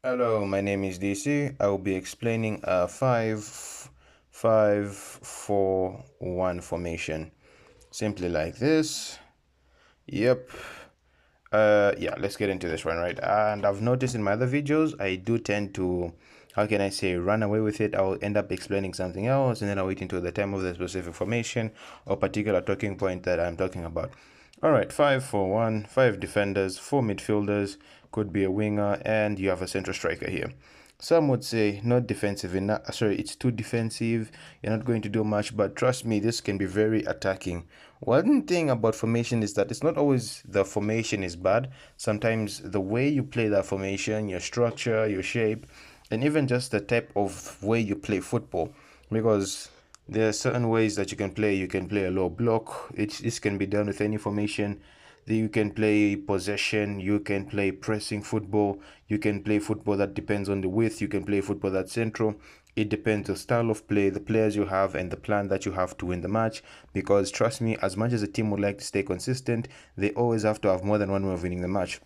Hello, my name is DC. I will be explaining a 5-5-4-1 formation. Simply like this. Yep. Yeah, let's get into this one, right? And I've noticed in my other videos, I do tend to, how can I say, run away with it. I'll end up explaining something else, and then I'll wait until the time of the specific formation or particular talking point that I'm talking about. All right, 5-4-1, 5 defenders, 4 midfielders, could be a winger, and you have a central striker here. Some would say not defensive enough. Sorry, it's too defensive. You're not going to do much, but trust me, this can be very attacking. One thing about formation is that it's not always the formation is bad. Sometimes the way you play that formation, your structure, your shape, and even just the type of way you play football. Because there are certain ways that you can play. You can play a low block. This can be done with any formation. You can play possession, you can play pressing football, you can play football that depends on the width, you can play football that's central. It depends on the style of play, the players you have, and the plan that you have to win the match. Because trust me, as much as a team would like to stay consistent, they always have to have more than one way of winning the match.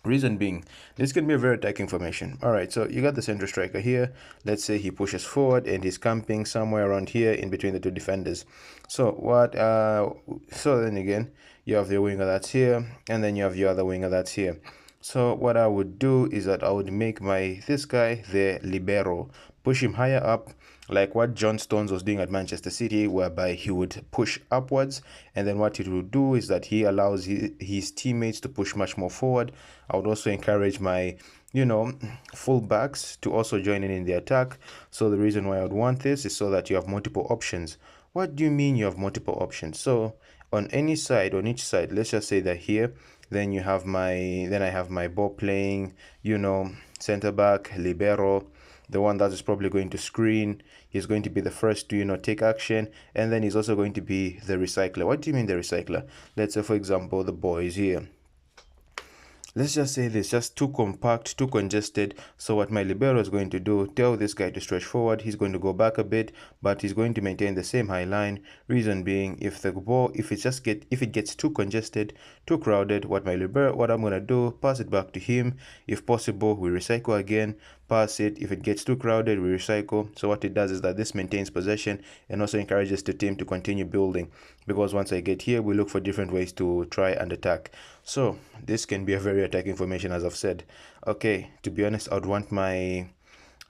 Reason being, this can be a very attacking formation. All right, so you got the center striker here. Let's say he pushes forward and he's camping somewhere around here in between the two defenders. So so then again, you have the winger that's here, and then you have your other winger that's here. So what I would do is that I would make this guy the libero, push him higher up, like what John Stones was doing at Manchester City, whereby he would push upwards, and then what he would do is that he allows his teammates to push much more forward. I would also encourage my full backs to also join in the attack. So the reason why I would want this is so that you have multiple options. What do you mean you have multiple options? So on any side, on each side, let's just say that here, then I have my ball playing, center back, libero, the one that is probably going to screen. He's going to be the first to take action, and then he's also going to be the recycler. What do you mean the recycler? Let's say, for example, the ball is here. Let's just say this, just too compact, too congested. So what my libero is going to do, tell this guy to stretch forward. He's going to go back a bit, but he's going to maintain the same high line. Reason being, if it gets too congested, too crowded, what I'm gonna do, pass it back to him. If possible, we recycle again, pass it. If it gets too crowded, we recycle. So what it does is that this maintains possession and also encourages the team to continue building, because once I get here, we look for different ways to try and attack. So this can be a very attacking formation, as I've said. Okay, to be honest, I'd want my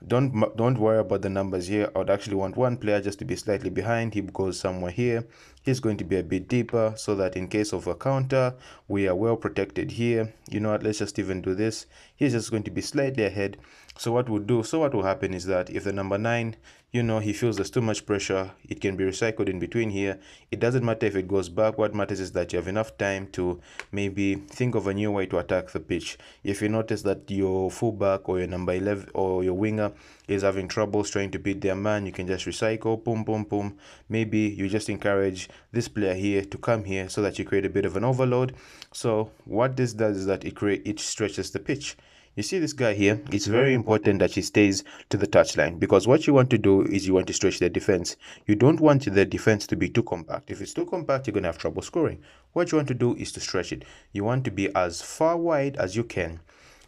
don't worry about the numbers here. I would actually want one player just to be slightly behind. He goes somewhere here. He's going to be a bit deeper so that in case of a counter, we are well protected here. You know what? Let's just even do this. He's just going to be slightly ahead. So what will happen is that if the number 9, he feels there's too much pressure, it can be recycled in between here. It doesn't matter if it goes back. What matters is that you have enough time to maybe think of a new way to attack the pitch. If you notice that your fullback or your number 11 or your winger is having troubles trying to beat their man, you can just recycle, boom, boom, boom. Maybe you just encourage this player here to come here so that you create a bit of an overload. So what this does is that it stretches the pitch. You see this guy here, it's very important that he stays to the touchline, because what you want to do is you want to stretch the defense. You don't want the defense to be too compact. If it's too compact, you're going to have trouble scoring. What you want to do is to stretch it. You want to be as far wide as you can.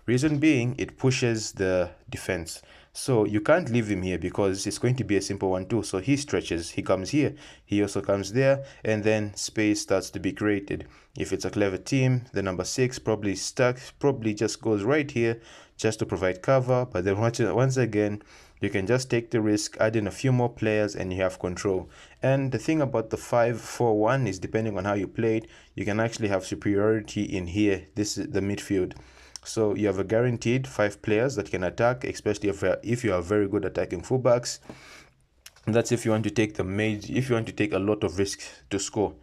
Reason being, it pushes the defense. So you can't leave him here because it's going to be a simple 1-2. So he stretches, he comes here, he also comes there, and then space starts to be created. If it's a clever team, the number 6 probably stuck, probably just goes right here just to provide cover. But then once again, you can just take the risk, add in a few more players, and you have control. And the thing about the 5-4-1 is, depending on how you play it, you can actually have superiority in here. This is the midfield. So you have a guaranteed 5 players that can attack, especially if you are very good attacking fullbacks. And that's if you want to take if you want to take a lot of risks to score.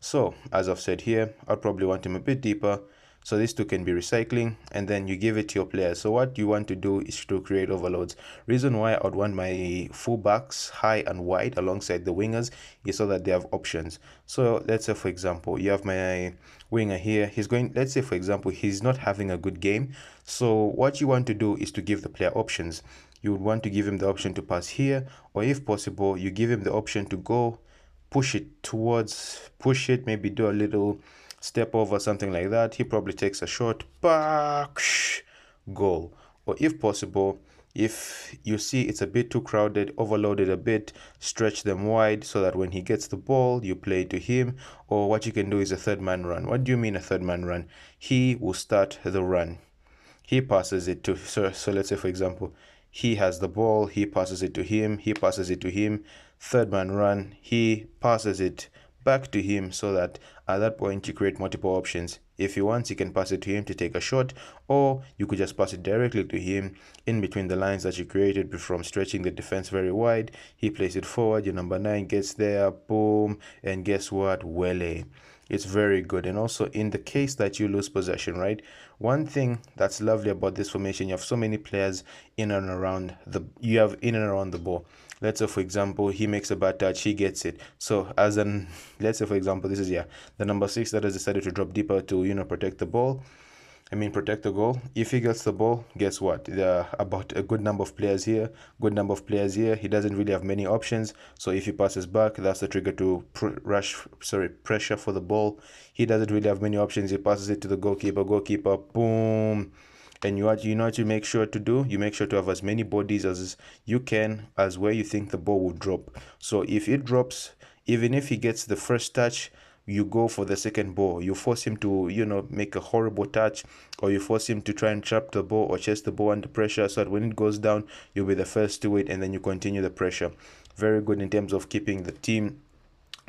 So as I've said here, I'd probably want him a bit deeper. So these two can be recycling, and then you give it to your players. So what you want to do is to create overloads. Reason why I'd want my fullbacks high and wide alongside the wingers is so that they have options. So let's say, for example, you have my winger here. Let's say, for example, he's not having a good game. So what you want to do is to give the player options. You would want to give him the option to pass here, or if possible, you give him the option to go push it, maybe do a little step over, something like that. He probably takes a shot, back, goal. or if possible, if you see it's a bit too crowded, overloaded a bit, stretch them wide so that when he gets the ball, you play to him. Or what you can do is a third man run. What do you mean a third man run? He will start the run. He passes it to, so let's say for example, he has the ball, he passes it to him, he passes it to him, third man run, he passes it back to him, so that at that point you create multiple options. If he wants, you can pass it to him to take a shot, or you could just pass it directly to him in between the lines that you created from stretching the defense very wide. He plays it forward, your number 9 gets there, boom, and guess what? Wele. It's very good. And also in the case that you lose possession, right? One thing that's lovely about this formation, you have so many players in and around the ball. Let's say for example, he makes a bad touch, he gets it. So let's say for example, this is the number 6 that has decided to drop deeper to protect the ball. Protect the goal. If he gets the ball, guess what? There are about a good number of players here. He doesn't really have many options. So if he passes back, that's the trigger to pressure for the ball. He doesn't really have many options. He passes it to the goalkeeper. Goalkeeper, boom. And you know what you make sure to do? You make sure to have as many bodies as you can as where you think the ball will drop. So if it drops, even if he gets the first touch, you go for the second ball. You force him to make a horrible touch, or you force him to try and trap the ball or chase the ball under pressure, so that when it goes down, you'll be the first to it, and then you continue the pressure. Very good in terms of keeping the team,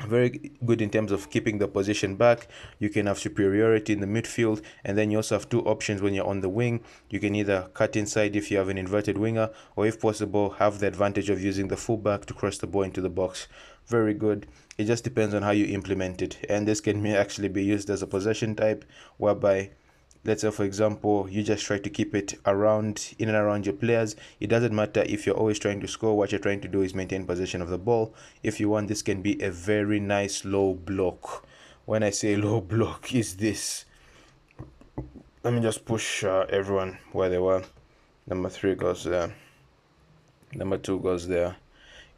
very good in terms of keeping the position back. You can have superiority in the midfield, and then you also have two options when you're on the wing. You can either cut inside if you have an inverted winger, or if possible, have the advantage of using the fullback to cross the ball into the box. Very good. It just depends on how you implement it, and this can actually be used as a possession type, whereby, let's say for example, you just try to keep it in and around your players. It doesn't matter if you're always trying to score. What you're trying to do is maintain possession of the ball. If you want, this can be a very nice low block. When I say low block, is this. Let me just push everyone where they were. Number 3 goes there, number 2 goes there.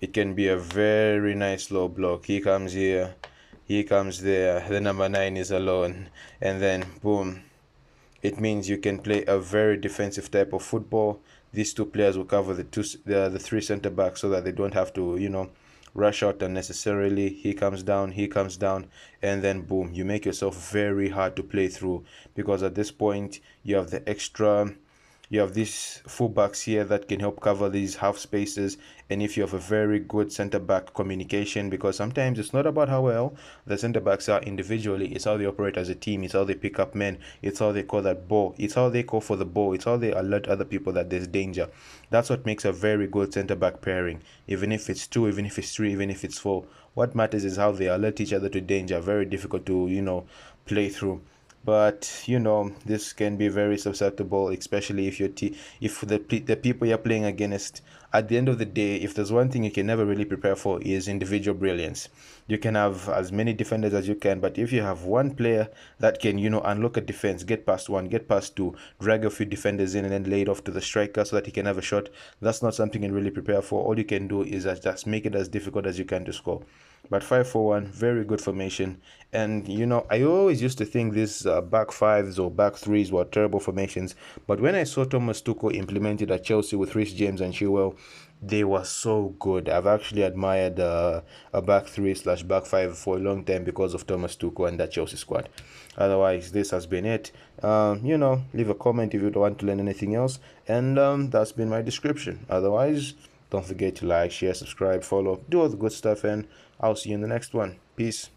It can be a very nice low block. He comes here, he comes there, the number 9 is alone, and then boom. It means you can play a very defensive type of football. These two players will cover the 3 center backs, so that they don't have to rush out unnecessarily. He comes down, and then boom, you make yourself very hard to play through, because at this point you have these fullbacks here that can help cover these half spaces. And if you have a very good center back communication, because sometimes it's not about how well the center backs are individually, it's how they operate as a team, it's how they pick up men, it's how they call that ball, it's how they call for the ball, it's how they alert other people that there's danger. That's what makes a very good center back pairing. Even if it's 2, even if it's 3, even if it's 4, what matters is how they alert each other to danger. Very difficult to play through. But this can be very susceptible, especially if the people you're playing against. At the end of the day, if there's one thing you can never really prepare for, is individual brilliance. You can have as many defenders as you can, but if you have one player that can unlock a defense, get past 1, get past 2, drag a few defenders in, and then lay it off to the striker so that he can have a shot, that's not something you can really prepare for. All you can do is just make it as difficult as you can to score. But 5-4-1, very good formation. And I always used to think these back 5s or back 3s were terrible formations, but when I saw Thomas Tuchel implemented at Chelsea with Reece James and Chilwell, they were so good. I've actually admired a back 3/back 5 for a long time because of Thomas Tuchel and that Chelsea squad. Otherwise, this has been it. Leave a comment if you don't want to learn anything else, and that's been my description. Otherwise, don't forget to like, share, subscribe, follow, do all the good stuff, and I'll see you in the next one. Peace.